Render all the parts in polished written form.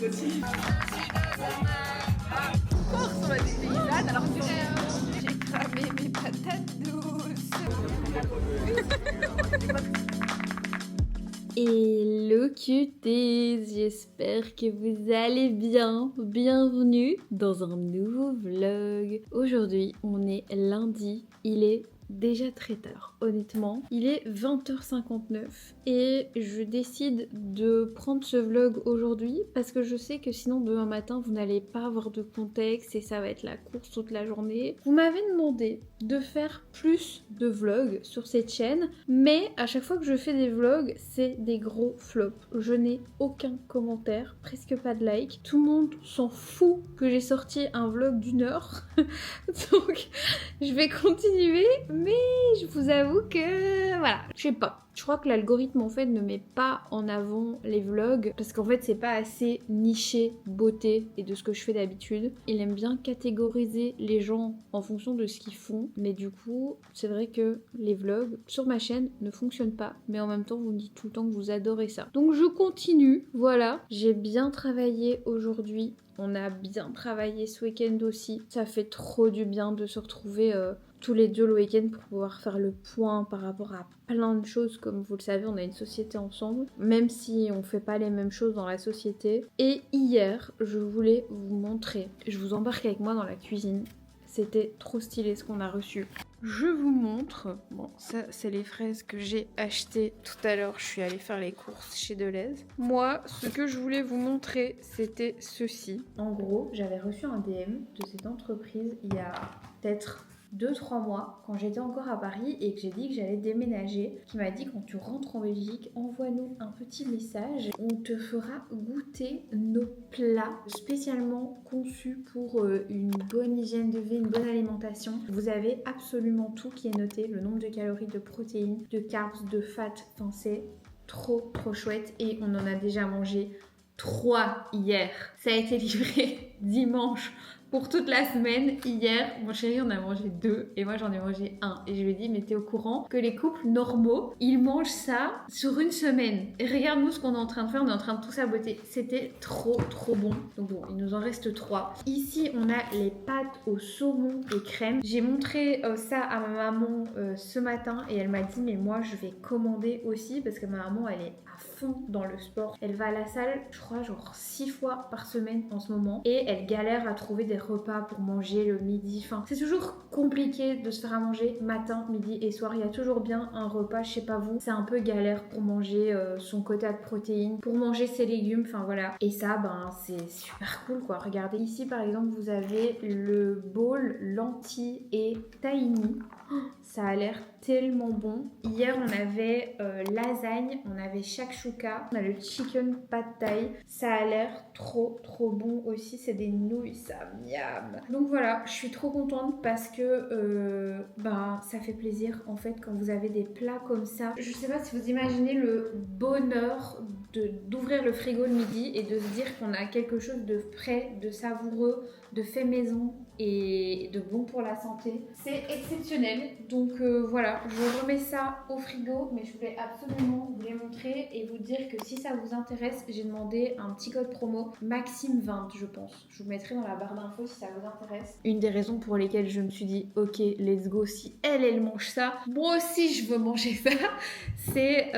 aussi. Force, on va des paysannes alors que j'ai cramé mes patates douces. Hello cuties, j'espère que vous allez bien. Bienvenue dans un nouveau vlog. Aujourd'hui, on est lundi, il est déjà très tard, honnêtement. Il est 20h59 et je décide de prendre ce vlog aujourd'hui parce que je sais que sinon demain matin vous n'allez pas avoir de contexte et ça va être la course toute la journée. Vous m'avez demandé de faire plus de vlogs sur cette chaîne, mais à chaque fois que je fais des vlogs, c'est des gros flops. Je n'ai aucun commentaire, presque pas de like. Tout le monde s'en fout que j'ai sorti un vlog d'1 heure. Donc je vais continuer, mais je vous avoue que voilà, je sais pas. Je crois que l'algorithme en fait ne met pas en avant les vlogs parce qu'en fait c'est pas assez niché beauté et de ce que je fais d'habitude. Il aime bien catégoriser les gens en fonction de ce qu'ils font, mais du coup c'est vrai que les vlogs sur ma chaîne ne fonctionnent pas, mais en même temps vous me dites tout le temps que vous adorez ça. Donc je continue, voilà. J'ai bien travaillé aujourd'hui. On a bien travaillé ce week-end aussi. Ça fait trop du bien de se retrouver tous les deux le week-end pour pouvoir faire le point par rapport à plein de choses. Comme vous le savez, on a une société ensemble, même si on fait pas les mêmes choses dans la société. Et hier, je voulais vous montrer. Je vous embarque avec moi dans la cuisine. C'était trop stylé ce qu'on a reçu. Je vous montre. Bon, ça, c'est les fraises que j'ai achetées tout à l'heure. Je suis allée faire les courses chez Deleuze. Moi, ce que je voulais vous montrer, c'était ceci. En gros, j'avais reçu un DM de cette entreprise il y a peut-être 2-3 mois, quand j'étais encore à Paris et que j'ai dit que j'allais déménager, qui m'a dit quand tu rentres en Belgique, envoie-nous un petit message, on te fera goûter nos plats spécialement conçus pour une bonne hygiène de vie, une bonne alimentation. Vous avez absolument tout qui est noté, le nombre de calories, de protéines, de carbs, de fat, enfin c'est trop chouette et on en a déjà mangé 3 hier. Ça a été livré dimanche pour toute la semaine. Hier, mon chéri en a mangé 2 et moi j'en ai mangé 1. Et je lui ai dit, mais t'es au courant que les couples normaux, ils mangent ça sur une semaine. Et regarde nous ce qu'on est en train de faire, on est en train de tout saboter. C'était trop bon. Donc bon, il nous en reste 3. Ici, on a les pâtes au saumon et crème. J'ai montré ça à ma maman ce matin et elle m'a dit, mais moi je vais commander aussi parce que ma maman, elle est à fond dans le sport. Elle va à la salle, je crois, genre 6 fois par semaine en ce moment et elle galère à trouver des repas pour manger le midi. Enfin, c'est toujours compliqué de se faire à manger matin, midi et soir. Il y a toujours bien un repas, je sais pas vous, c'est un peu galère pour manger son quota de protéines, pour manger ses légumes, enfin voilà. Et ça, ben, c'est super cool quoi. Regardez ici par exemple, vous avez le bowl lentilles et tahini. Ça a l'air tellement bon. Hier, on avait lasagne, on avait shakshuka, on a le chicken pad thai. Ça a l'air trop bon aussi. C'est des nouilles, ça, miam. Donc voilà, je suis trop contente parce que ben, ça fait plaisir en fait quand vous avez des plats comme ça. Je sais pas si vous imaginez le bonheur d'ouvrir le frigo le midi et de se dire qu'on a quelque chose de frais, de savoureux, de fait maison et de bon pour la santé. C'est exceptionnel. Donc voilà, je remets ça au frigo, mais je voulais absolument vous les montrer et vous dire que si ça vous intéresse, j'ai demandé un petit code promo Maxime20 je pense. Je vous mettrai dans la barre d'infos si ça vous intéresse. Une des raisons pour lesquelles je me suis dit ok, let's go, si elle mange ça, moi aussi je veux manger ça, c'est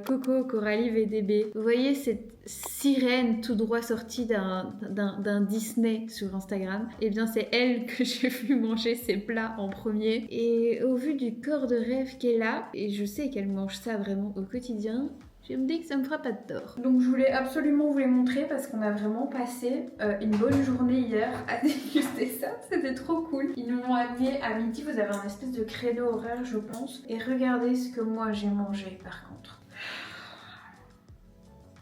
Coco Coralie VDB. Vous voyez cette sirène tout droit sortie d'un Disney sur Instagram, et bien c'est elle que j'ai vu manger ses plats en premier et au vu du corps de rêve qu'elle a, et je sais qu'elle mange ça vraiment au quotidien, je me dis que ça me fera pas de tort. Donc je voulais absolument vous les montrer parce qu'on a vraiment passé une bonne journée hier à déguster ça. C'était trop cool. Ils nous l'ont amené à midi. Vous avez un espèce de créneau horaire je pense. Et regardez ce que moi j'ai mangé par contre.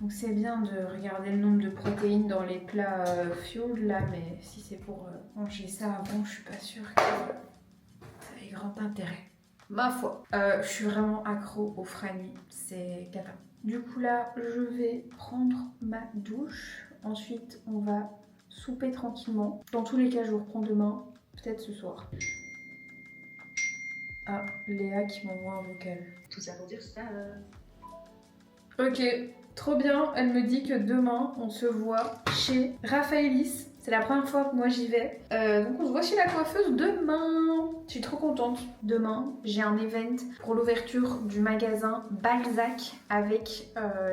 Donc c'est bien de regarder le nombre de protéines dans les plats fuel là, mais si c'est pour manger ça avant, je suis pas sûre que ça ait grand intérêt. Ma foi, je suis vraiment accro aux franis, c'est cata. Du coup là, je vais prendre ma douche. Ensuite, on va souper tranquillement. Dans tous les cas, je vous reprends demain, peut-être ce soir. Ah, Léa qui m'envoie un vocal. Tout ça pour dire ça. Ok, Trop bien, elle me dit que demain on se voit chez Raphaëlis. C'est la première fois que moi j'y vais. Donc on se voit chez la coiffeuse demain. Je suis trop contente. Demain, j'ai un event pour l'ouverture du magasin Balzac avec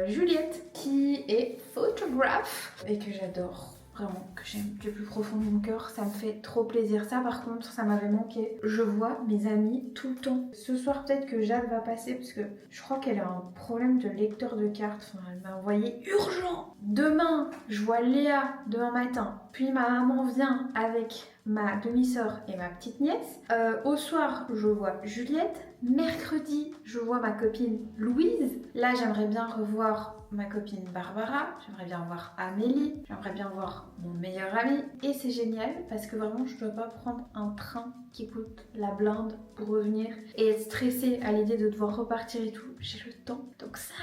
Juliette qui est photographe et que j'adore. Vraiment, que j'aime du plus profond de mon cœur, ça me fait trop plaisir. Ça par contre, ça m'avait manqué. Je vois mes amis tout le temps. Ce soir peut-être que Jade va passer parce que je crois qu'elle a un problème de lecteur de cartes. Enfin, elle m'a envoyé urgent. Demain, je vois Léa demain matin. Puis ma maman vient avec ma demi-sœur et ma petite nièce. Au soir, je vois Juliette. Mercredi, je vois ma copine Louise. Là, j'aimerais bien revoir ma copine Barbara, j'aimerais bien voir Amélie, j'aimerais bien voir mon meilleur ami. Et c'est génial parce que vraiment je dois pas prendre un train qui coûte la blinde pour revenir et être stressée à l'idée de devoir repartir et tout. J'ai le temps. Donc ça,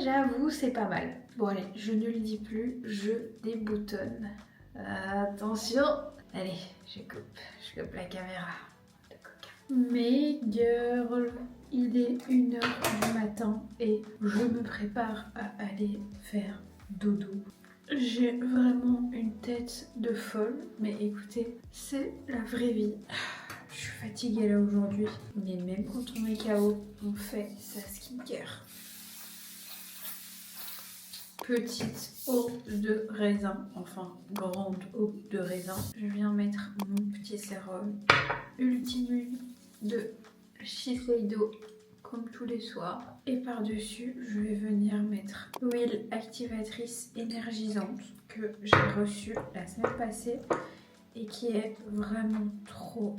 j'avoue, c'est pas mal. Bon allez, je ne le dis plus, je déboutonne. Attention. Allez, je coupe la caméra. Mes girls, il est 1h du matin et je me prépare à aller faire dodo. J'ai vraiment une tête de folle, mais écoutez, c'est la vraie vie. Je suis fatiguée là aujourd'hui, mais même quand on est KO, on fait sa skincare. Petite eau de raisin, enfin grande eau de raisin. Je viens mettre mon petit sérum Ultimule de Shiseido comme tous les soirs. Et par-dessus, je vais venir mettre l'huile activatrice énergisante que j'ai reçue la semaine passée et qui est vraiment trop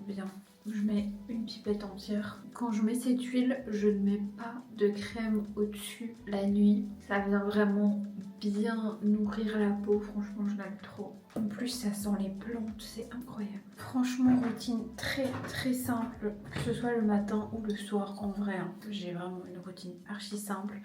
bien. Je mets une pipette entière. Quand je mets cette huile, je ne mets pas de crème au-dessus la nuit. Ça vient vraiment bien nourrir la peau. Franchement, je l'aime trop. En plus, ça sent les plantes. C'est incroyable. Franchement, routine très simple. Que ce soit le matin ou le soir. En vrai, hein, j'ai vraiment une routine archi simple.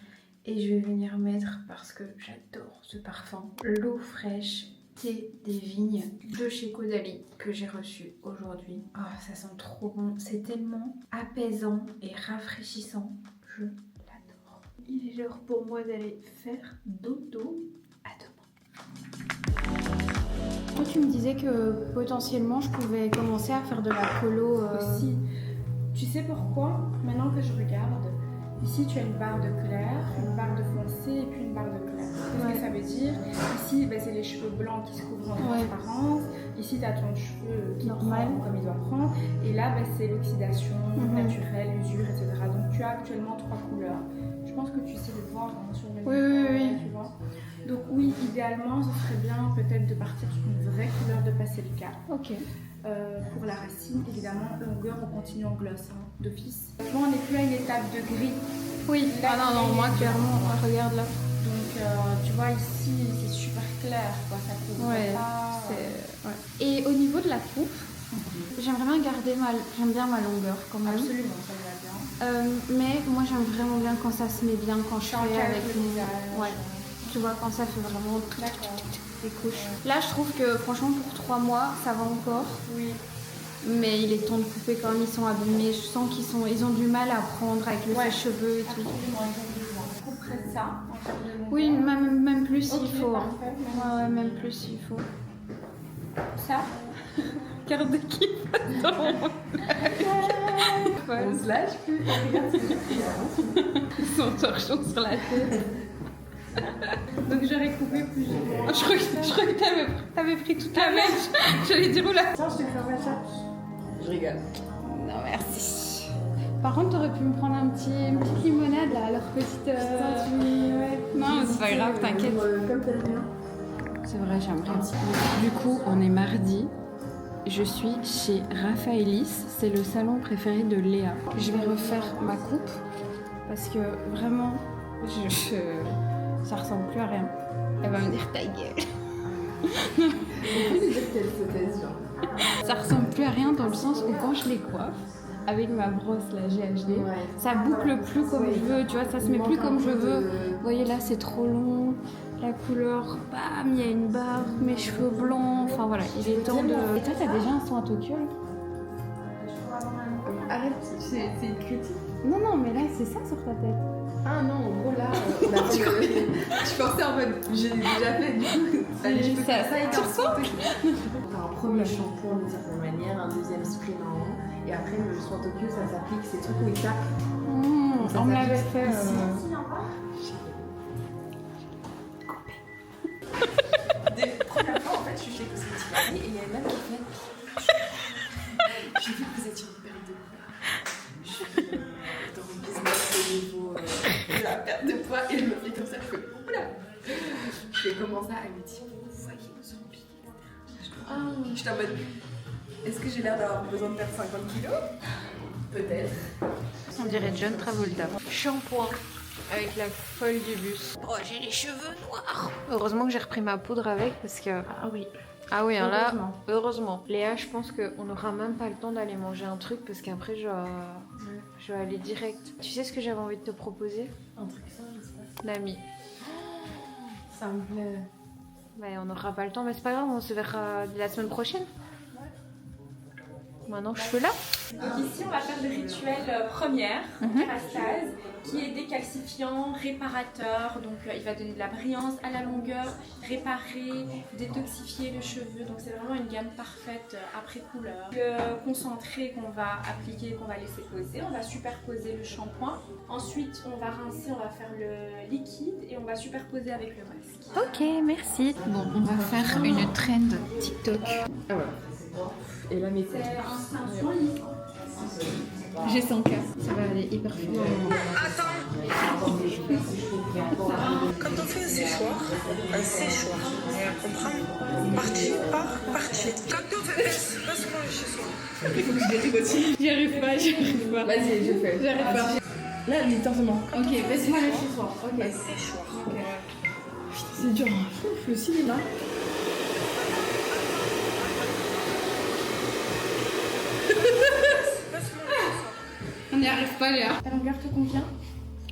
Et je vais venir mettre, parce que j'adore ce parfum, l'eau fraîche thé des vignes de chez Caudalie que j'ai reçu aujourd'hui. Oh, ça sent trop bon. C'est tellement apaisant et rafraîchissant. Je l'adore. Il est l'heure pour moi d'aller faire dodo. À demain. Toi, tu me disais que potentiellement je pouvais commencer à faire de la colo aussi. Tu sais pourquoi? Maintenant que je regarde, ici tu as une barre de clair, une barre de foncé et puis une barre de clair. Qu'est-ce que ça veut dire? Ici, c'est les cheveux blancs qui se couvrent en transparence. Ici, tu as ton cheveu qui prend comme il doit prendre. Et là, c'est l'oxydation naturelle, l'usure, etc. Donc tu as actuellement 3 couleurs. Je pense que tu sais le voir sur le oui. Tu vois. Donc oui, idéalement, ce serait bien peut-être de partir sur une vraie couleur de Pacellica. Ok. Pour la racine, évidemment, longueur, on continue en gloss, d'office. Là, on n'est plus à une étape de gris. Oui, là, non, moi clairement, regarde là. Donc, tu vois, ici, c'est super clair, quoi, ça couvre pas. Et au niveau de la coupe, j'aimerais bien garder j'aime bien ma longueur quand même. Absolument, ça va bien. Mais moi, j'aime vraiment bien quand ça se met bien, quand je fais avec le visage. Ouais. Tu vois, quand ça fait vraiment des couches. Là, je trouve que franchement, pour 3 mois, ça va encore. Oui. Mais il est temps de couper quand même, ils sont abîmés. Je sens ils ont du mal à prendre avec le sèche-cheveux et tout. Je couperais ça en termes de longueur. Oui, même plus s'il faut. Parfait. Ouais, même plus s'il faut. Ça Carte d'équipe. On se lâche plus. Ils sont torchons sur la tête. Donc j'aurais coupé plus ou moins. Je crois que t'avais pris toute la mèche. J'allais dire oula. Attends, je te fais ça. Je rigole. Non, merci. Par contre, t'aurais pu me prendre une petite limonade là, leur petite. Non, c'est pas grave, t'inquiète. Comme t'as rien. C'est vrai, j'aimerais. Du coup, on est mardi. Je suis chez Raphaëlis, c'est le salon préféré de Léa. Je vais refaire ma coupe parce que vraiment, ça ressemble plus à rien. Elle va me dire ta gueule. Ça ressemble plus à rien dans le sens où quand je les coiffe, avec ma brosse la GHD, ça boucle plus comme je veux, tu vois, ça se met plus comme je veux. Vous voyez là, c'est trop long. La couleur, bam, il y a une barre, mes cheveux blancs, enfin voilà, il est temps de... Et toi, t'as déjà un soin à Tokyo là? Arrête, c'est une critique. Non, mais là, c'est ça sur ta tête. Ah non, en gros là, on a fait je pensais en mode, j'ai déjà fait du coup. Allez, je peux faire ça et tu ressens. On a un premier shampoing d'une certaine manière, un deuxième spray marron, et après le soin Tokyo, ça s'applique, ces trucs où il tape. On me l'avait fait. Première fois, en fait, je suis chez Cosmetic et il y a une dame qui fait. J'ai vu que vous étiez en perte de poids. Je suis dans le business au niveau de la perte de poids et elle me fait comme ça. Je fais oula. Je fais comment ça? Elle me dit vous voyez nos ongles. J'étais en mode est-ce que j'ai l'air d'avoir besoin de perdre 50 kilos? Peut-être. On dirait John Travolta. Shampoing avec la folle du bus. Oh, j'ai les cheveux noirs. Heureusement que j'ai repris ma poudre avec parce que. Ah oui. Ah oui, hein, là, heureusement. Léa, je pense qu'on n'aura même pas le temps d'aller manger un truc parce qu'après, je vais aller direct. Tu sais ce que j'avais envie de te proposer? Un truc ça, j'espère. L'ami. Ça me plaît. Ouais, on n'aura pas le temps, mais c'est pas grave, on se verra la semaine prochaine. Maintenant que je suis là. Donc ici, on va faire le rituel première, kérastase, qui est décalcifiant, réparateur. Donc il va donner de la brillance à la longueur, réparer, détoxifier le cheveu. Donc c'est vraiment une gamme parfaite après couleur. Le concentré qu'on va appliquer, qu'on va laisser poser, on va superposer le shampoing. Ensuite, on va rincer, on va faire le liquide et on va superposer avec le masque. Ok, merci. Bon, on va faire une trend TikTok. Ah voilà. Et là, mes C'est un soin liquide. J'ai 100K. Ça va aller hyper vite. Quand on fait un séchoir, on prend partie par partie. Quand on fait passe-moi le chez soi. il faut que je dérive aussi. J'y arrive pas. Vas-y, je fais. J'arrive pas. Là, littéralement. Ok, laisse-moi le chez soi. Ok. Séchoir. C'est dur. Le cinéma. On n'y arrive pas, Léa. La longueur te convient?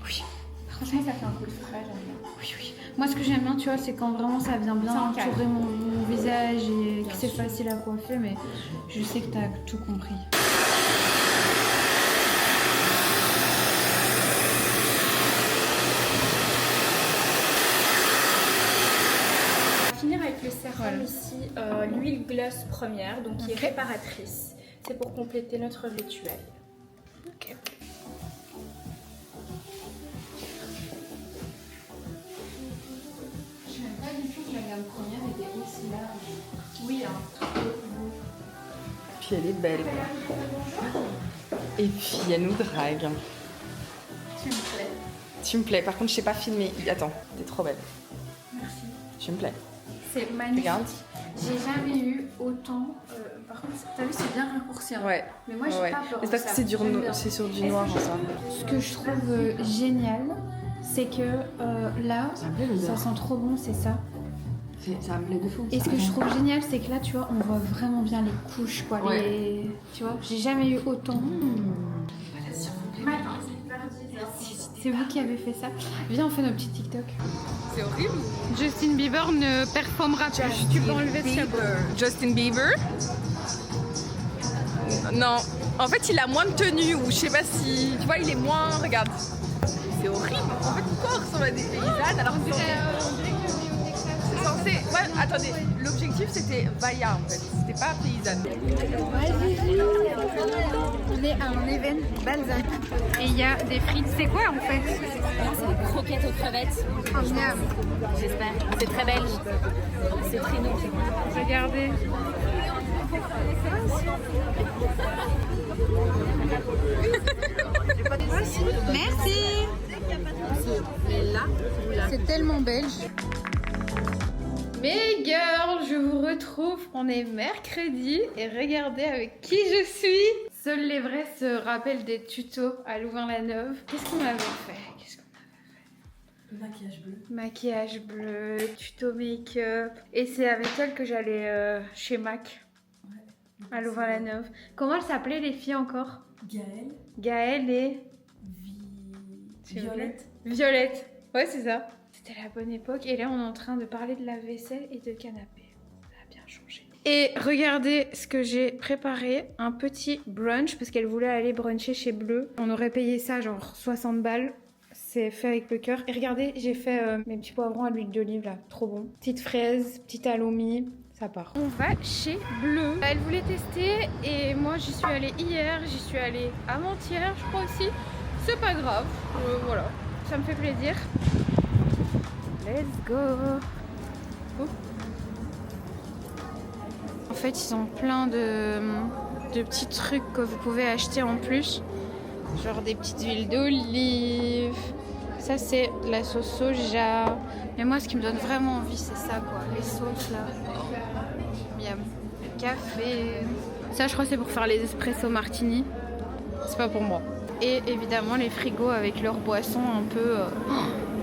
Oui. Franchement, ça fait un coup de frais, j'aime bien. Oui, oui. Moi, ce que j'aime bien, tu vois, c'est quand vraiment ça vient bien Ça encadre. entourer mon visage et que c'est facile à coiffer, mais je sais que t'as tout compris. On va finir avec le sérum ici, l'huile gloss première, donc qui est réparatrice. C'est pour compléter notre rituel. Ok. Je savais pas du tout que la gamme première était aussi large. Oui, hein. Puis elle est belle. Et puis elle nous drague. Tu me plais. Tu me plais. Par contre, je sais pas filmer. Attends, t'es trop belle. Merci. Tu me plais. C'est magnifique. Regarde. J'ai jamais eu autant. Par contre, t'as vu, c'est bien raccourci. Hein. Ouais. Mais moi, j'ai Ouais. pas peur. Mais c'est parce que c'est c'est sur du noir, ça. Ce que je trouve génial, c'est que là, Ça me plaît l'odeur. ça sent trop bon, c'est ça. Ça me plaît de fou. Et ce que je trouve génial, c'est que là, tu vois, on voit vraiment bien les couches, quoi. Ouais. Les... Tu vois, j'ai jamais eu autant. C'est vous qui avez fait ça. Viens, on fait nos petits TikTok. C'est horrible. Justin Bieber ne performera plus. Tu peux enlever ce chapeau. Justin Bieber. Non. En fait, il a moins de tenue ou je sais pas si. Tu vois, il est moins. Regarde. C'est horrible. En fait, pourquoi on ressemble à des paysannes alors que c'est censé. Ouais, attendez. L'objectif c'était Vaya en fait. C'était pas paysanne. On est à un événement Balzac. Et il y a des frites. C'est quoi en fait? C'est des croquettes aux crevettes, j'espère. C'est très belge. C'est très nous. Regardez. Merci. C'est tellement belge. Mes girls, je vous retrouve. On est mercredi et regardez avec qui je suis. Seuls les vrais se rappellent des tutos à Louvain-la-Neuve. Qu'est-ce qu'on avait fait? Maquillage bleu. Maquillage bleu, tuto make-up. Et c'est avec elle que j'allais chez Mac. À Louvain-la-Neuve. Comment elles s'appelaient les filles encore? Gaëlle. Gaëlle et... Violette. Violette. Ouais, c'est ça. C'était la bonne époque. Et là, on est en train de parler de la vaisselle et de canapé. Ça a bien changé. Et regardez ce que j'ai préparé. Un petit brunch parce qu'elle voulait aller bruncher chez Bleu. On aurait payé ça genre 60 balles. C'est fait avec le cœur. Et regardez, j'ai fait mes petits poivrons à l'huile d'olive là, trop bon. Petite fraise, petite halloumi, ça part. On va chez Bleu. Elle voulait tester et moi j'y suis allée hier, j'y suis allée avant-hier je crois aussi. C'est pas grave, voilà, ça me fait plaisir. Let's go. En fait ils ont plein de petits trucs que vous pouvez acheter en plus. Genre des petites huiles d'olive. Ça c'est de la sauce soja. Mais moi ce qui me donne vraiment envie c'est ça quoi. Les sauces là. Miam. Le café. Ça je crois c'est pour faire les espresso martini. C'est pas pour moi. Et évidemment les frigos avec leurs boissons un peu...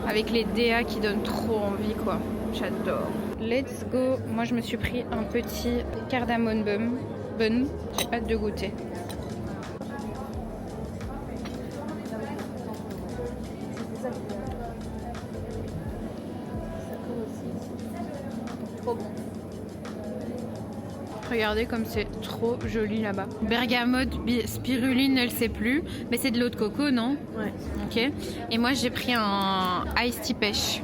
avec les DA qui donnent trop envie quoi. J'adore. Let's go. Moi je me suis pris un petit cardamone bun. J'ai hâte de goûter. Trop bon. Regardez comme c'est trop joli là-bas. Bergamote, spiruline, elle sait plus. Mais c'est de l'eau de coco, non? Ouais. Ok. Et moi j'ai pris un iced tea pêche.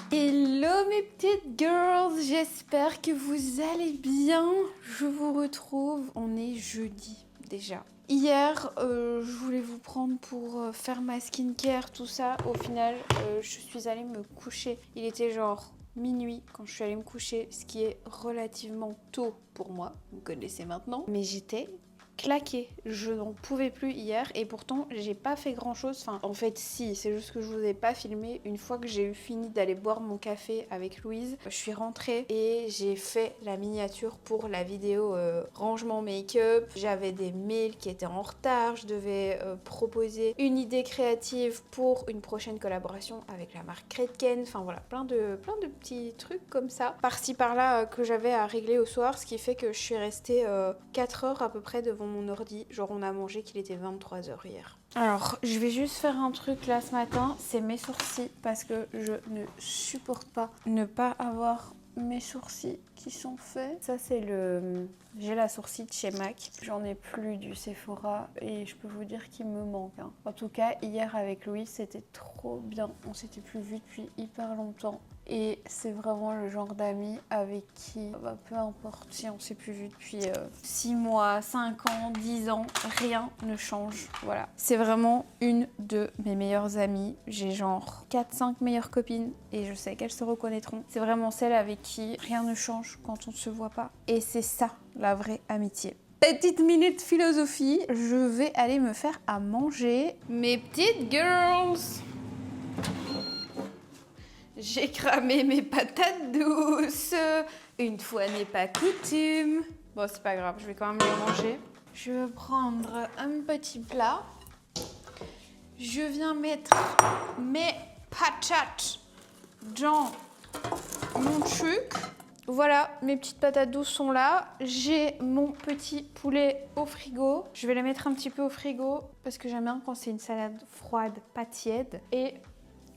Hello mes petites girls, j'espère que vous allez bien. Je vous retrouve, on est jeudi déjà. Hier, je voulais vous prendre pour faire ma skincare, tout ça. Au final, je suis allée me coucher. Il était genre minuit quand je suis allée me coucher, ce qui est relativement tôt pour moi. Vous connaissez maintenant. Mais j'étais claquée. Je n'en pouvais plus hier et pourtant j'ai pas fait grand chose. Enfin, en fait, si, c'est juste que je vous ai pas filmé. Une fois que j'ai eu fini d'aller boire mon café avec Louise, je suis rentrée et j'ai fait la miniature pour la vidéo rangement make-up. J'avais des mails qui étaient en retard. Je devais proposer une idée créative pour une prochaine collaboration avec la marque Redken. Enfin voilà, plein de petits trucs comme ça, par-ci par-là que j'avais à régler au soir, ce qui fait que je suis restée 4 heures à peu près devant mon ordi. Genre on a mangé qu'il était 23h hier. Alors je vais juste faire un truc là ce matin, c'est mes sourcils parce que je ne supporte pas ne pas avoir mes sourcils qui sont faits. Ça c'est le gel à sourcils de chez MAC. J'en ai plus du Sephora et je peux vous dire qu'il me manque. Hein. En tout cas hier avec Louis c'était trop bien. On s'était plus vu depuis hyper longtemps. Et c'est vraiment le genre d'amis avec qui, peu importe si on s'est plus vu depuis 6 mois, 5 ans, 10 ans, rien ne change. Voilà. C'est vraiment une de mes meilleures amies. J'ai genre 4-5 meilleures copines et je sais qu'elles se reconnaîtront. C'est vraiment celle avec qui rien ne change quand on ne se voit pas. Et c'est ça, la vraie amitié. Petite minute philosophie, je vais aller me faire à manger. Mes petites girls! J'ai cramé mes patates douces. Une fois n'est pas coutume. Bon, c'est pas grave, je vais quand même les manger. Je vais prendre un petit plat. Je viens mettre mes patates dans mon truc. Voilà, mes petites patates douces sont là. J'ai mon petit poulet au frigo. Je vais les mettre un petit peu au frigo parce que j'aime bien quand c'est une salade froide, pas tiède. Et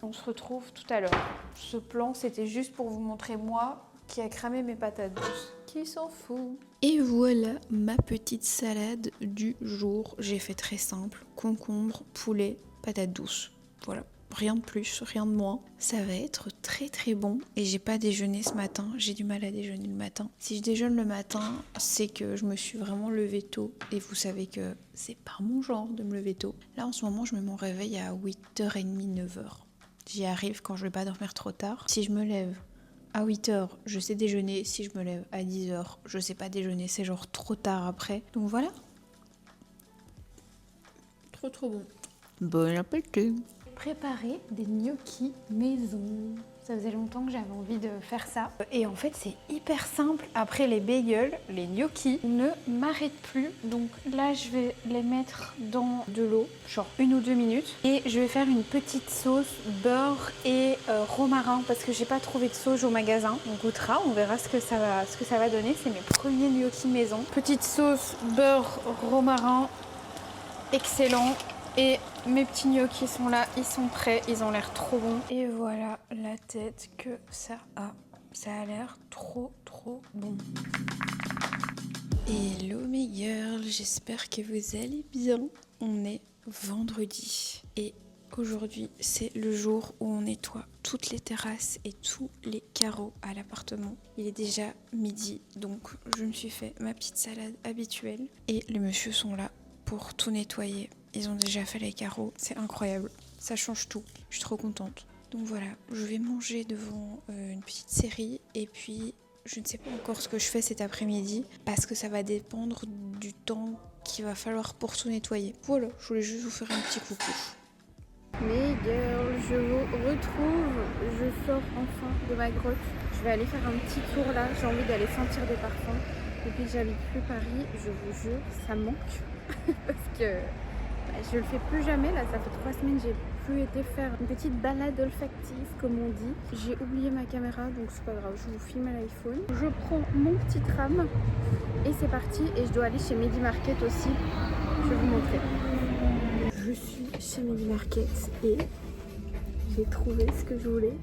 on se retrouve tout à l'heure. Ce plan, c'était juste pour vous montrer moi qui a cramé mes patates douces. Qui s'en fout? Et voilà ma petite salade du jour. J'ai fait très simple. Concombre, poulet, patates douces. Voilà. Rien de plus, rien de moins. Ça va être très très bon. Et j'ai pas déjeuné ce matin. J'ai du mal à déjeuner le matin. Si je déjeune le matin, c'est que je me suis vraiment levée tôt. Et vous savez que c'est pas mon genre de me lever tôt. Là en ce moment, je mets mon réveil à 8h30, 9h. J'y arrive quand je vais pas dormir trop tard. Si je me lève à 8h, je sais déjeuner. Si je me lève à 10h, je sais pas déjeuner. C'est genre trop tard après. Donc voilà. Trop bon. Bon appétit. Préparer des gnocchis maison. Ça faisait longtemps que j'avais envie de faire ça. Et en fait, c'est hyper simple. Après les bagels, les gnocchis ne m'arrêtent plus. Donc là, je vais les mettre dans de l'eau, genre 1 ou 2 minutes. Et je vais faire une petite sauce beurre et romarin parce que j'ai pas trouvé de sauce au magasin. On goûtera, on verra ce que ça va donner. C'est mes premiers gnocchis maison. Petite sauce beurre romarin, excellent. Et mes petits gnocchis sont là, ils sont prêts, ils ont l'air trop bons. Et voilà la tête que ça a. Ça a l'air trop bon. Hello mes girls, j'espère que vous allez bien. On est vendredi et qu'aujourd'hui c'est le jour où on nettoie toutes les terrasses et tous les carreaux à l'appartement. Il est déjà midi, donc je me suis fait ma petite salade habituelle et les messieurs sont là pour tout nettoyer. Ils ont déjà fait les carreaux, c'est incroyable, ça change tout, je suis trop contente. Donc voilà, je vais manger devant une petite série et puis je ne sais pas encore ce que je fais cet après-midi parce que ça va dépendre du temps qu'il va falloir pour tout nettoyer. Voilà, je voulais juste vous faire un petit coucou. Mes girls, je vous retrouve, je sors enfin de ma grotte. Je vais aller faire un petit tour là, j'ai envie d'aller sentir des parfums. Depuis que j'habite plus Paris, je vous jure, ça manque. Parce que je le fais plus jamais, là ça fait 3 semaines j'ai plus été faire une petite balade olfactive comme on dit. J'ai oublié ma caméra donc c'est pas grave, je vous filme à l'iPhone. Je prends mon petit tram et c'est parti et je dois aller chez Medi Market aussi, je vais vous montrer. Je suis chez Medi Market et j'ai trouvé ce que je voulais.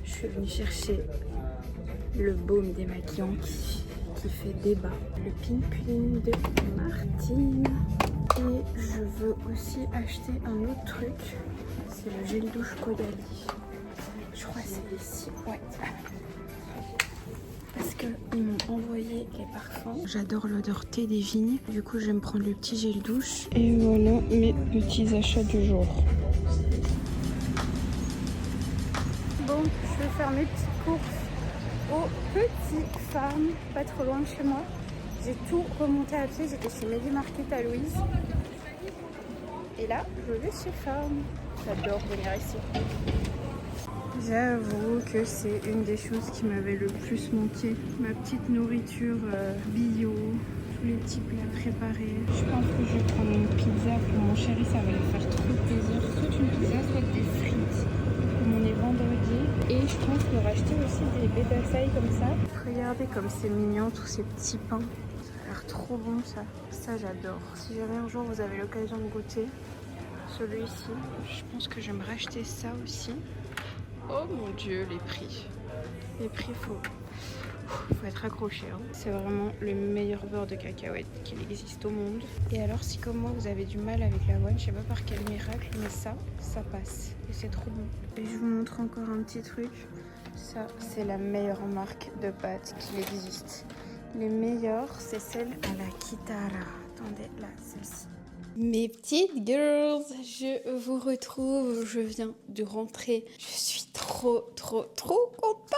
Je suis venue chercher le baume démaquillant qui fait débat, le Pink Pudding de Martine. Et je veux aussi acheter un autre truc, c'est le gel douche Caudalie. Je crois que c'est ici, ouais. Parce qu'ils m'ont envoyé les parfums. J'adore l'odeur thé des vignes. Du coup, je vais me prendre le petit gel douche. Et voilà mes petits achats du jour. Bon, je vais faire mes petites courses aux petites femmes, pas trop loin de chez moi. J'ai tout remonté à pied, j'étais chez Medi Market à Louise. Et là, je vais chez Farm. J'adore venir ici. J'avoue que c'est une des choses qui m'avait le plus manqué. Ma petite nourriture bio, tous les petits plats préparés. Je pense que je vais prendre une pizza pour mon chéri, ça va lui faire trop plaisir. Soit une pizza, soit des frites. Comme on est vendredi. Et je pense me racheter aussi des bétasailles comme ça. Regardez comme c'est mignon, tous ces petits pains. Ça a l'air trop bon ça. Ça j'adore. Si jamais un jour vous avez l'occasion de goûter celui-ci, je pense que je vais me racheter ça aussi. Oh mon dieu, les prix. Les prix, faut être accroché. Hein. C'est vraiment le meilleur beurre de cacahuète qu'il existe au monde. Et alors, si comme moi vous avez du mal avec l'avoine, je sais pas par quel miracle, mais ça passe. Et c'est trop bon. Et je vous montre encore un petit truc. Ça, c'est la meilleure marque de pâtes qu'il existe. Les meilleures, c'est celle à la Kitara. Attendez, là, celle-ci. Mes petites girls, je vous retrouve, je viens de rentrer, je suis trop contente.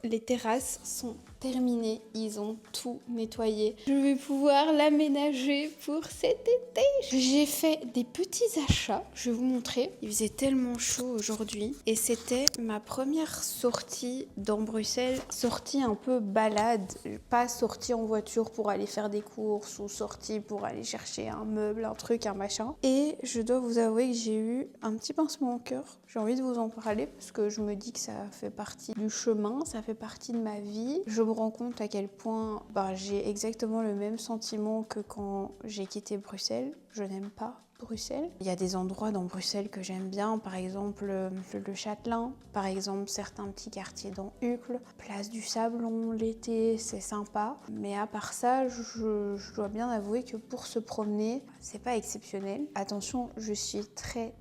Les terrasses sont terminées, ils ont tout nettoyé. Je vais pouvoir l'aménager pour cet été. J'ai fait des petits achats, je vais vous montrer. Il faisait tellement chaud aujourd'hui et c'était ma première sortie dans Bruxelles, sortie un peu balade, pas sortie en voiture pour aller faire des courses ou sortie pour aller chercher un meuble, un truc, un machin. Et je dois vous avouer que j'ai eu un petit pincement au cœur. J'ai envie de vous en parler parce que je me dis que ça fait partie du chemin, ça fait partie de ma vie. Je me rends compte à quel point j'ai exactement le même sentiment que quand j'ai quitté Bruxelles. Je n'aime pas Bruxelles. Il y a des endroits dans Bruxelles que j'aime bien, par exemple le Châtelain, par exemple certains petits quartiers dans Uccle, Place du Sablon, l'été, c'est sympa. Mais à part ça, je dois bien avouer que pour se promener, c'est pas exceptionnel. Attention, je suis très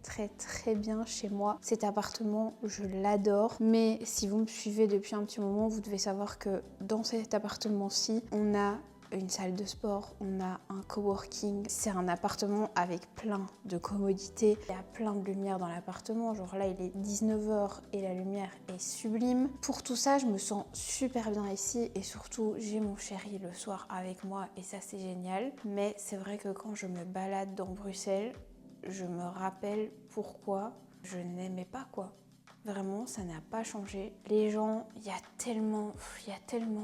bien chez moi. Cet appartement, je l'adore. Mais si vous me suivez depuis un petit moment, vous devez savoir que dans cet appartement-ci, on a une salle de sport, on a un coworking. C'est un appartement avec plein de commodités. Il y a plein de lumière dans l'appartement. Genre là, il est 19h et la lumière est sublime. Pour tout ça, je me sens super bien ici et surtout, j'ai mon chéri le soir avec moi et ça, c'est génial. Mais c'est vrai que quand je me balade dans Bruxelles, je me rappelle pourquoi je n'aimais pas quoi. Vraiment, ça n'a pas changé. Les gens, il y a tellement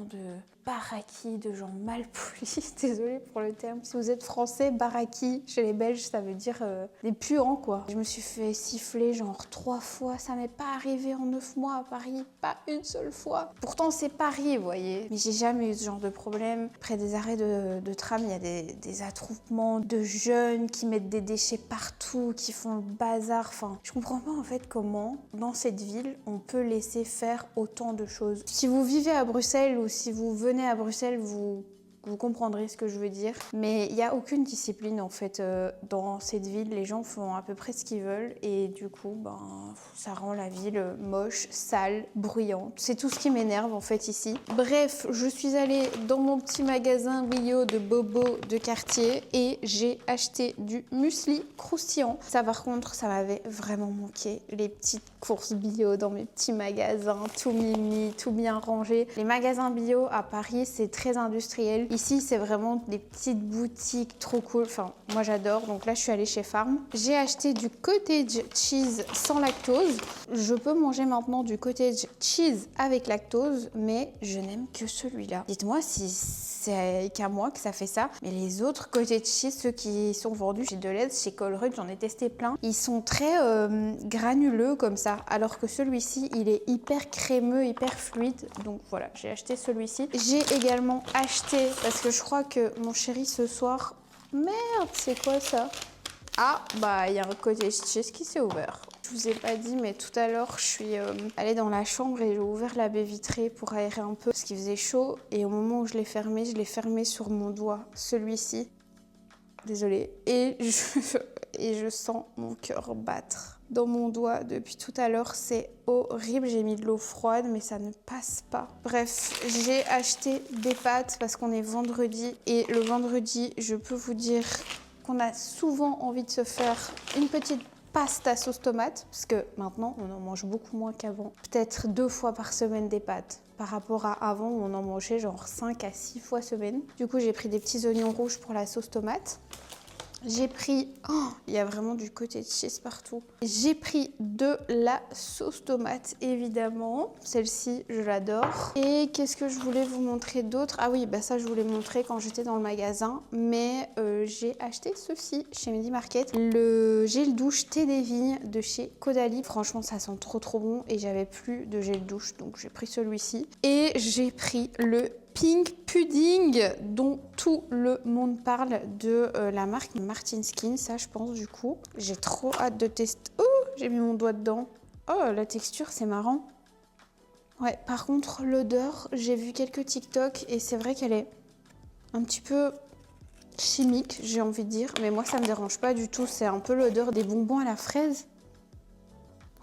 de baraki, de gens mal polis. Désolée pour le terme. Si vous êtes français, baraki, chez les Belges, ça veut dire des puants, quoi. Je me suis fait siffler genre 3 fois. Ça m'est pas arrivé en 9 mois à Paris. Pas une seule fois. Pourtant, c'est Paris, vous voyez. Mais j'ai jamais eu ce genre de problème. Près des arrêts de tram, il y a des attroupements de jeunes qui mettent des déchets partout, qui font le bazar. Enfin, je comprends pas en fait comment, dans cette ville, on peut laisser faire autant de choses. Si vous vivez à Bruxelles ou si vous venez à Bruxelles, vous vous comprendrez ce que je veux dire. Mais il n'y a aucune discipline en fait dans cette ville. Les gens font à peu près ce qu'ils veulent et du coup, ça rend la ville moche, sale, bruyante. C'est tout ce qui m'énerve en fait ici. Bref, je suis allée dans mon petit magasin bio de bobo de quartier et j'ai acheté du muesli croustillant. Ça par contre, ça m'avait vraiment manqué. Les petites courses bio dans mes petits magasins, tout mimi, tout bien rangé. Les magasins bio à Paris, c'est très industriel. Ici, c'est vraiment des petites boutiques trop cool. Enfin, moi j'adore. Donc là, je suis allée chez Farm. J'ai acheté du cottage cheese sans lactose. Je peux manger maintenant du cottage cheese avec lactose, mais je n'aime que celui-là. Dites-moi si c'est qu'à moi que ça fait ça. Mais les autres cottage cheese, ceux qui sont vendus chez Deleuze, chez Colruyt, j'en ai testé plein. Ils sont très granuleux comme ça, alors que celui-ci, il est hyper crémeux, hyper fluide. Donc voilà, j'ai acheté celui-ci. J'ai également acheté, parce que je crois que mon chéri ce soir... Merde, c'est quoi ça? Ah, bah il y a un cottage cheese qui s'est ouvert. Je vous ai pas dit, mais tout à l'heure, je suis allée dans la chambre et j'ai ouvert la baie vitrée pour aérer un peu parce qu'il faisait chaud. Et au moment où je l'ai fermé sur mon doigt, celui-ci. Désolée. Et je sens mon cœur battre dans mon doigt depuis tout à l'heure. C'est horrible. J'ai mis de l'eau froide, mais ça ne passe pas. Bref, j'ai acheté des pâtes parce qu'on est vendredi. Et le vendredi, je peux vous dire qu'on a souvent envie de se faire une petite pasta sauce tomate, parce que maintenant on en mange beaucoup moins qu'avant. Peut-être 2 fois par semaine des pâtes. Par rapport à avant où on en mangeait genre 5 à 6 fois semaine. Du coup j'ai pris des petits oignons rouges pour la sauce tomate. J'ai pris... Oh, il y a vraiment du cottage cheese partout. J'ai pris de la sauce tomate, évidemment. Celle-ci, je l'adore. Et qu'est-ce que je voulais vous montrer d'autre? Ah oui, bah ça, je voulais montrer quand j'étais dans le magasin. Mais j'ai acheté ceci chez Medi Market. Le gel douche thé des vignes de chez Caudalie. Franchement, ça sent trop bon. Et j'avais plus de gel douche, donc j'ai pris celui-ci. Et j'ai pris le Pink Pudding dont tout le monde parle de la marque Martin Skin, ça je pense du coup. J'ai trop hâte de tester. Oh, j'ai mis mon doigt dedans. Oh, la texture c'est marrant. Ouais, par contre l'odeur, j'ai vu quelques TikTok et c'est vrai qu'elle est un petit peu chimique, j'ai envie de dire. Mais moi ça me dérange pas du tout, c'est un peu l'odeur des bonbons à la fraise.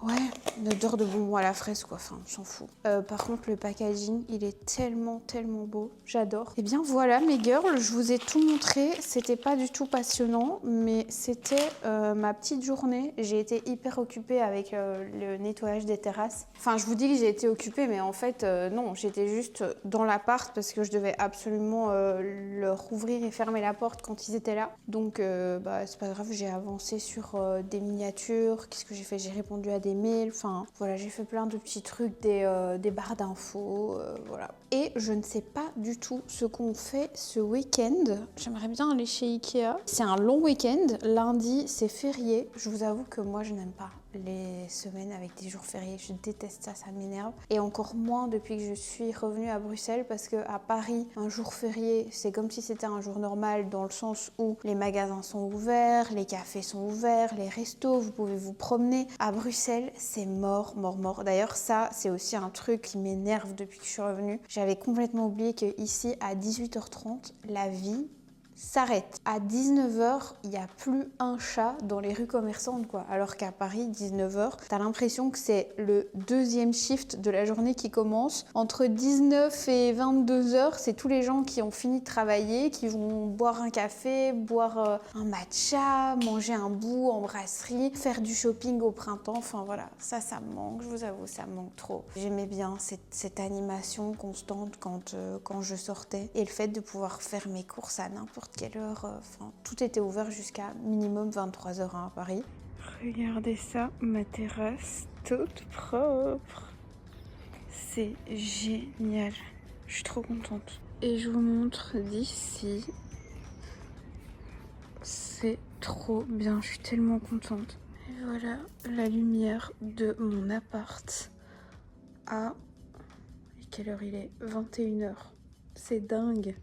Ouais, une odeur de bonbons à la fraise quoi, enfin on s'en fout. Par contre le packaging, il est tellement beau, j'adore. Et bien voilà mes girls, je vous ai tout montré, c'était pas du tout passionnant, mais c'était ma petite journée. J'ai été hyper occupée avec le nettoyage des terrasses. Enfin je vous dis que j'ai été occupée, mais en fait non, j'étais juste dans l'appart parce que je devais absolument leur ouvrir et fermer la porte quand ils étaient là. Donc c'est pas grave, j'ai avancé sur des miniatures, qu'est-ce que j'ai fait? J'ai répondu à des mails, enfin voilà, j'ai fait plein de petits trucs, des barres d'infos, voilà. Et je ne sais pas du tout ce qu'on fait ce week-end. J'aimerais bien aller chez Ikea. C'est un long week-end, lundi c'est férié. Je vous avoue que moi je n'aime pas les semaines avec des jours fériés, je déteste ça, ça m'énerve. Et encore moins depuis que je suis revenue à Bruxelles, parce qu'à Paris, un jour férié, c'est comme si c'était un jour normal dans le sens où les magasins sont ouverts, les cafés sont ouverts, les restos, vous pouvez vous promener. À Bruxelles, c'est mort. D'ailleurs, ça, c'est aussi un truc qui m'énerve depuis que je suis revenue. J'avais complètement oublié qu'ici, à 18h30, la vie s'arrête. À 19h, il n'y a plus un chat dans les rues commerçantes, quoi. Alors qu'à Paris, 19h, t'as l'impression que c'est le deuxième shift de la journée qui commence. Entre 19 et 22h, c'est tous les gens qui ont fini de travailler, qui vont boire un café, boire un matcha, manger un bout en brasserie, faire du shopping au printemps. Enfin voilà, ça me manque, je vous avoue, ça me manque trop. J'aimais bien cette animation constante quand je sortais. Et le fait de pouvoir faire mes courses à n'importe quelle heure, tout était ouvert jusqu'à minimum 23h à Paris. Regardez ça, ma terrasse toute propre. C'est génial, je suis trop contente. Et je vous montre d'ici. C'est trop bien, je suis tellement contente. Et voilà la lumière de mon appart à... Quelle heure il est? 21h. C'est dingue,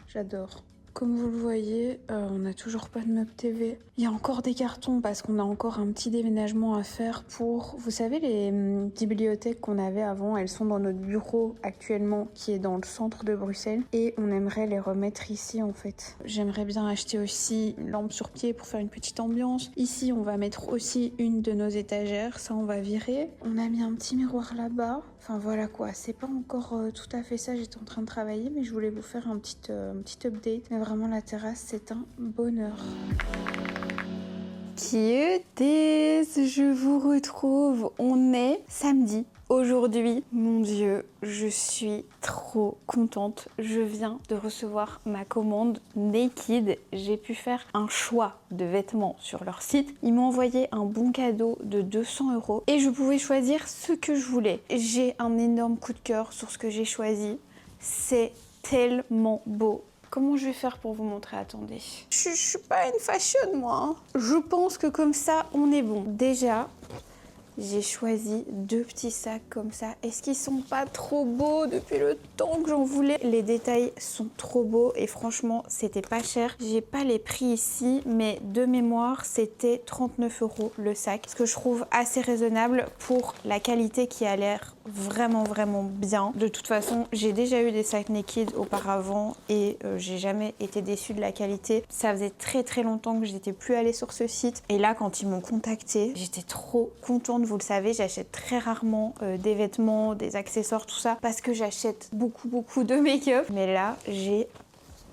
j'adore. Comme vous le voyez, on n'a toujours pas de meubles TV. Il y a encore des cartons parce qu'on a encore un petit déménagement à faire pour... Vous savez, les bibliothèques qu'on avait avant, elles sont dans notre bureau actuellement qui est dans le centre de Bruxelles et on aimerait les remettre ici en fait. J'aimerais bien acheter aussi une lampe sur pied pour faire une petite ambiance. Ici, on va mettre aussi une de nos étagères, ça on va virer. On a mis un petit miroir là-bas. Enfin voilà quoi, c'est pas encore tout à fait ça, j'étais en train de travailler mais je voulais vous faire un petit update. Mais vraiment la terrasse c'est un bonheur. Cuties, je vous retrouve, on est samedi. Aujourd'hui, mon Dieu, je suis trop contente. Je viens de recevoir ma commande Naked. J'ai pu faire un choix de vêtements sur leur site. Ils m'ont envoyé un bon cadeau de 200 € et je pouvais choisir ce que je voulais. J'ai un énorme coup de cœur sur ce que j'ai choisi. C'est tellement beau. Comment je vais faire pour vous montrer? Attendez. Je suis pas une fashion, moi. Hein. Je pense que comme ça, on est bon. Déjà... j'ai choisi 2 petits sacs comme ça. Est-ce qu'ils sont pas trop beaux depuis le temps que j'en voulais? Les détails sont trop beaux et franchement, c'était pas cher. J'ai pas les prix ici, mais de mémoire, c'était 39 € le sac. Ce que je trouve assez raisonnable pour la qualité qui a l'air vraiment bien. De toute façon, j'ai déjà eu des sacs Naked auparavant et j'ai jamais été déçue de la qualité. Ça faisait très longtemps que j'étais plus allée sur ce site. Et là, quand ils m'ont contactée, j'étais trop contente. Vous le savez, j'achète très rarement des vêtements, des accessoires, tout ça, parce que j'achète beaucoup de make-up. Mais là, j'ai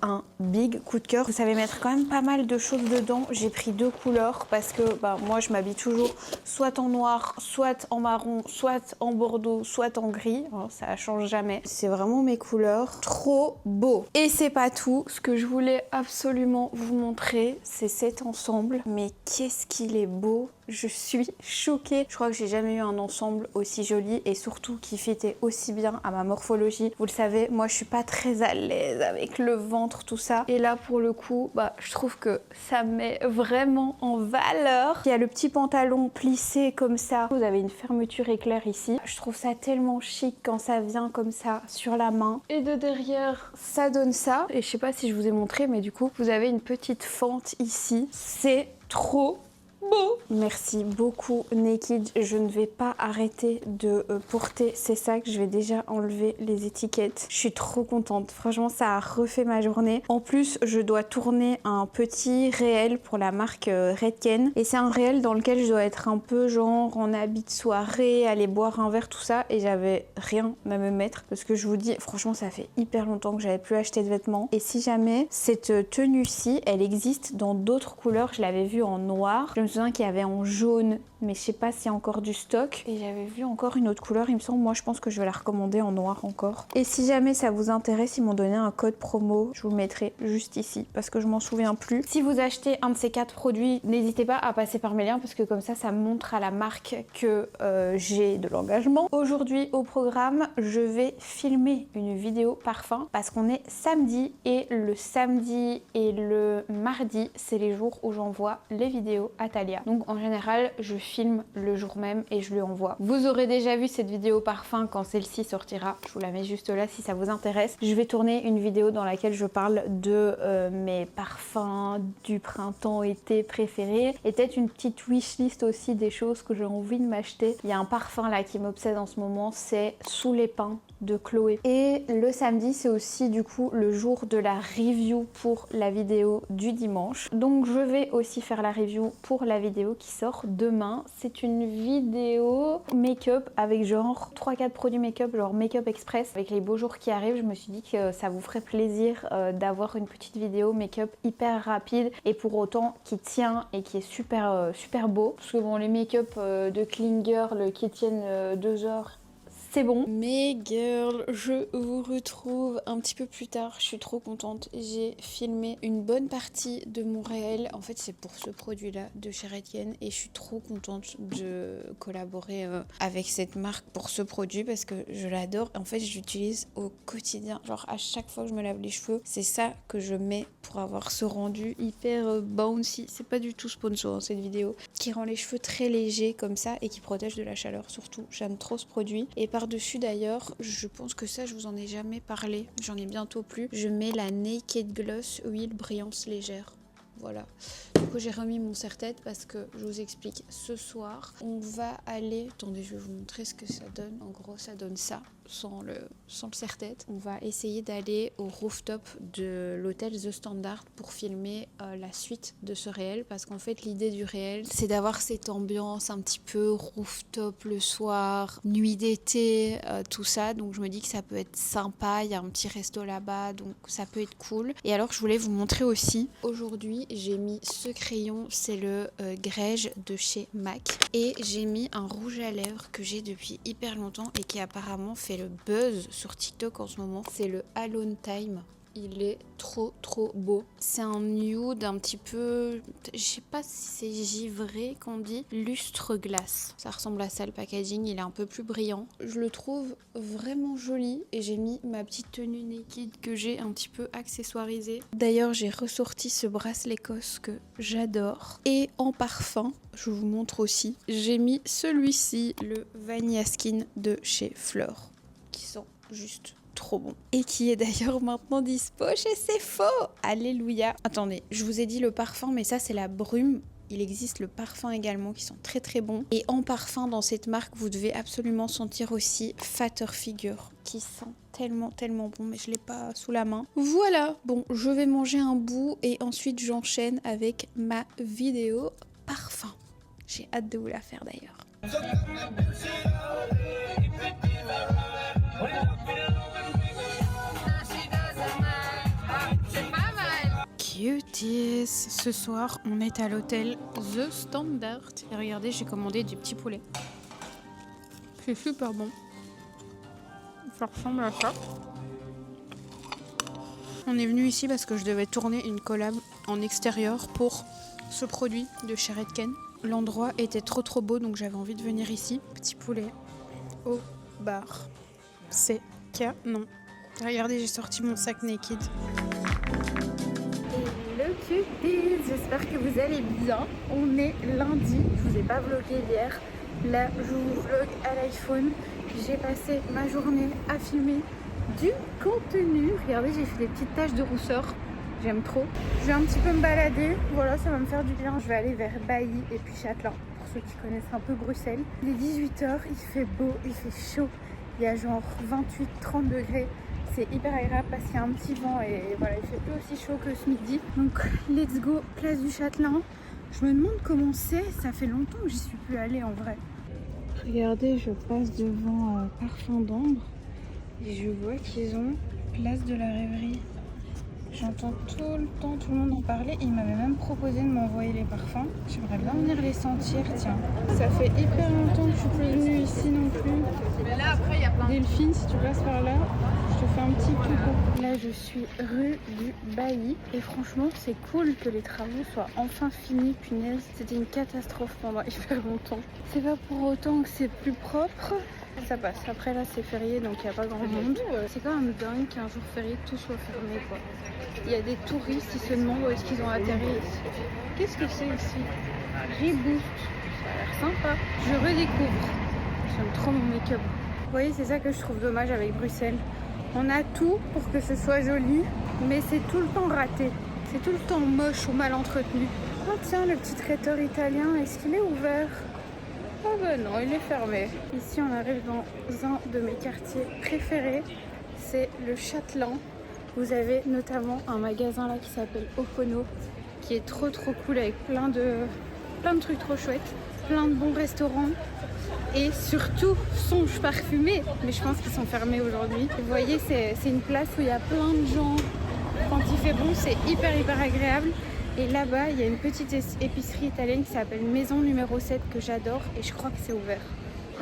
un big coup de cœur. Vous savez mettre quand même pas mal de choses dedans. J'ai pris 2 couleurs parce que moi, je m'habille toujours soit en noir, soit en marron, soit en bordeaux, soit en gris. Alors, ça change jamais. C'est vraiment mes couleurs. Trop beau. Et c'est pas tout. Ce que je voulais absolument vous montrer, c'est cet ensemble. Mais qu'est-ce qu'il est beau! Je suis choquée. Je crois que j'ai jamais eu un ensemble aussi joli et surtout qui fitait aussi bien à ma morphologie. Vous le savez, moi je suis pas très à l'aise avec le ventre, tout ça. Et là pour le coup, je trouve que ça met vraiment en valeur. Il y a le petit pantalon plissé comme ça. Vous avez une fermeture éclair ici. Je trouve ça tellement chic quand ça vient comme ça sur la main. Et de derrière, ça donne ça. Et je sais pas si je vous ai montré, mais du coup, vous avez une petite fente ici. C'est trop beau. Merci beaucoup Naked. Je ne vais pas arrêter de porter ces sacs. Je vais déjà enlever les étiquettes. Je suis trop contente. Franchement, ça a refait ma journée. En plus, je dois tourner un petit réel pour la marque Redken. Et c'est un réel dans lequel je dois être un peu genre en habit de soirée, aller boire un verre, tout ça. Et j'avais rien à me mettre. Parce que je vous dis, franchement, ça fait hyper longtemps que j'avais plus acheté de vêtements. Et si jamais cette tenue-ci, elle existe dans d'autres couleurs. Je l'avais vue en noir. Je me souviens qu'il y avait en jaune, mais je sais pas s'il y a encore du stock. Et j'avais vu encore une autre couleur, il me semble. Moi, je pense que je vais la recommander en noir encore. Et si jamais ça vous intéresse, ils m'ont donné un code promo. Je vous le mettrai juste ici parce que je m'en souviens plus. Si vous achetez un de ces 4 produits, n'hésitez pas à passer par mes liens parce que comme ça montre à la marque que j'ai de l'engagement. Aujourd'hui, au programme, je vais filmer une vidéo parfum parce qu'on est samedi et le samedi et le mardi, c'est les jours où j'envoie les vidéos à Talia. Donc en général, je filme le jour même et je lui envoie. Vous aurez déjà vu cette vidéo parfum quand celle-ci sortira. Je vous la mets juste là si ça vous intéresse. Je vais tourner une vidéo dans laquelle je parle de mes parfums du printemps-été préférés et peut-être une petite wishlist aussi des choses que j'ai envie de m'acheter. Il y a un parfum là qui m'obsède en ce moment, c'est Sous les pins de Chloé. Et le samedi, c'est aussi du coup le jour de la review pour la vidéo du dimanche. Donc je vais aussi faire la review pour la vidéo qui sort demain. C'est une vidéo make-up avec genre 3-4 produits make-up, genre make-up express. Avec les beaux jours qui arrivent, je me suis dit que ça vous ferait plaisir d'avoir une petite vidéo make-up hyper rapide et pour autant qui tient et qui est super beau. Parce que bon, les make-up de Clean Girl qui tiennent 2 heures, c'est bon. Mes girls, je vous retrouve un petit peu plus tard. Je suis trop contente. J'ai filmé une bonne partie de mon réel. En fait, c'est pour ce produit-là de chez Redken et je suis trop contente de collaborer avec cette marque pour ce produit parce que je l'adore. En fait, je l'utilise au quotidien. Genre à chaque fois que je me lave les cheveux, c'est ça que je mets pour avoir ce rendu hyper bouncy. C'est pas du tout sponsor cette vidéo. Qui rend les cheveux très légers comme ça et qui protège de la chaleur surtout. J'aime trop ce produit. Et par par-dessus d'ailleurs, je pense que ça je vous en ai jamais parlé, j'en ai bientôt plus. Je mets la Naked Gloss Huile Brillance Légère. Voilà. Du coup j'ai remis mon serre-tête parce que je vous explique. Ce soir on va aller... Attendez, je vais vous montrer ce que ça donne. En gros ça donne ça sans le serre-tête. On va essayer d'aller au rooftop de l'hôtel The Standard pour filmer la suite de ce réel, parce qu'en fait l'idée du réel c'est d'avoir cette ambiance un petit peu rooftop le soir, nuit d'été, tout ça. Donc je me dis que ça peut être sympa, il y a un petit resto là-bas donc ça peut être cool. Et alors je voulais vous montrer aussi, aujourd'hui j'ai mis ce crayon, c'est le Grège de chez MAC, et j'ai mis un rouge à lèvres que j'ai depuis hyper longtemps et qui apparemment fait le buzz sur TikTok en ce moment. C'est le Alone Time. Il est trop beau. C'est un nude un petit peu, je sais pas si c'est givré qu'on dit, lustre glace. Ça ressemble à ça le packaging, il est un peu plus brillant. Je le trouve vraiment joli et j'ai mis ma petite tenue naked que j'ai un petit peu accessoirisée. D'ailleurs j'ai ressorti ce bracelet Cos que j'adore. Et en parfum, je vous montre aussi, j'ai mis celui-ci, le Vanilla Skin de chez Fleur, qui sent juste trop bon. Et qui est d'ailleurs maintenant dispo chez Sephora. Alléluia. Attendez, je vous ai dit le parfum, mais ça c'est la brume. Il existe le parfum également qui sont très bons. Et en parfum dans cette marque, vous devez absolument sentir aussi Fatter Figure, qui sent tellement bon, mais je l'ai pas sous la main. Voilà, bon, je vais manger un bout et ensuite j'enchaîne avec ma vidéo parfum. J'ai hâte de vous la faire d'ailleurs. Cuties. Ce soir, on est à l'hôtel The Standard. Et regardez, j'ai commandé du petit poulet. C'est super bon. Ça ressemble à ça. On est venu ici parce que je devais tourner une collab en extérieur pour ce produit de chez Redken. L'endroit était trop beau, donc j'avais envie de venir ici. Petit poulet au bar. C'est canon. Regardez, j'ai sorti mon sac naked. Hello cuties, j'espère que vous allez bien. On est lundi, je vous ai pas vlogué hier. Là, je vous vlog à l'iPhone. J'ai passé ma journée à filmer du contenu. Regardez, j'ai fait des petites taches de rousseur. J'aime trop. Je vais un petit peu me balader. Voilà, ça va me faire du bien. Je vais aller vers Bailly et puis Châtelain, pour ceux qui connaissent un peu Bruxelles. Il est 18h, il fait beau, il fait chaud. Il y a genre 28-30 degrés. C'est hyper agréable parce qu'il y a un petit vent et voilà, il fait plus aussi chaud que ce midi. Donc, let's go, place du Châtelain. Je me demande comment c'est. Ça fait longtemps que j'y suis plus allée en vrai. Regardez, je passe devant Parfum d'Ambre et je vois qu'ils ont place de la Rêverie. J'entends tout le temps tout le monde en parler. Il m'avait même proposé de m'envoyer les parfums. J'aimerais bien venir les sentir, tiens. Ça fait hyper longtemps que je suis plus venue ici non plus. Mais là, après, il y a plein de... Delphine, si tu passes par là, je te fais un petit coucou. Là, je suis rue du Bailly. Et franchement, c'est cool que les travaux soient enfin finis. Punaise, c'était une catastrophe pendant hyper longtemps. C'est pas pour autant que c'est plus propre. Ça passe. Après là c'est férié donc il n'y a pas grand monde. C'est quand même dingue qu'un jour férié tout soit fermé quoi. Il y a des touristes, ils se demandent où est-ce qu'ils ont atterri ici. Qu'est-ce que c'est ici? Reboot. Ça a l'air sympa. Je redécouvre. J'aime trop mon make-up. Vous voyez, c'est ça que je trouve dommage avec Bruxelles. On a tout pour que ce soit joli, mais c'est tout le temps raté. C'est tout le temps moche ou mal entretenu. Oh tiens, le petit traiteur italien, est-ce qu'il est ouvert? Ah bah non, il est fermé. Ici, on arrive dans un de mes quartiers préférés. C'est le Châtelain. Vous avez notamment un magasin là qui s'appelle Opono, qui est trop cool avec plein de trucs trop chouettes, plein de bons restaurants et surtout songes parfumés. Mais je pense qu'ils sont fermés aujourd'hui. Vous voyez, c'est une place où il y a plein de gens. Quand il fait bon, c'est hyper agréable. Et là-bas, il y a une petite épicerie italienne qui s'appelle Maison numéro 7 que j'adore et je crois que c'est ouvert.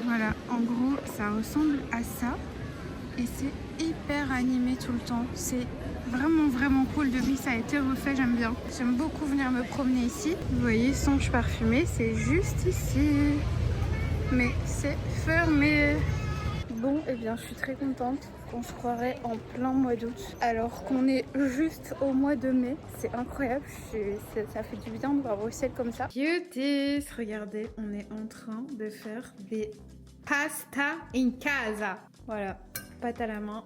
Voilà, en gros, ça ressemble à ça et c'est hyper animé tout le temps. C'est vraiment cool. Depuis, ça a été refait, j'aime bien. J'aime beaucoup venir me promener ici. Vous voyez, songe parfumé, c'est juste ici. Mais c'est fermé. Bon, eh bien, je suis très contente. On se croirait en plein mois d'août alors qu'on est juste au mois de mai. C'est incroyable, ça fait du bien de voir Bruxelles comme ça. Cuties, regardez, on est en train de faire des Pasta in casa. Voilà, pâte à la main.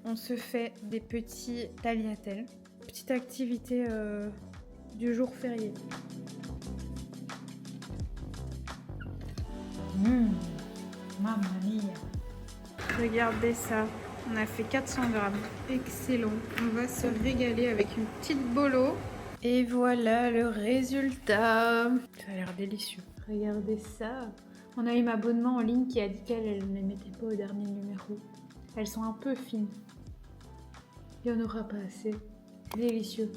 On se fait des petits tagliatelles. Petite activité du jour férié. Mamma mia. Regardez ça, on a fait 400 grammes. Excellent. On va se régaler avec une petite bolo. Et voilà le résultat. Ça a l'air délicieux. Regardez ça. On a eu ma abonnement en ligne qui a dit qu'elle ne les mettait pas au dernier numéro. Elles sont un peu fines. Il n'y en aura pas assez. Délicieux.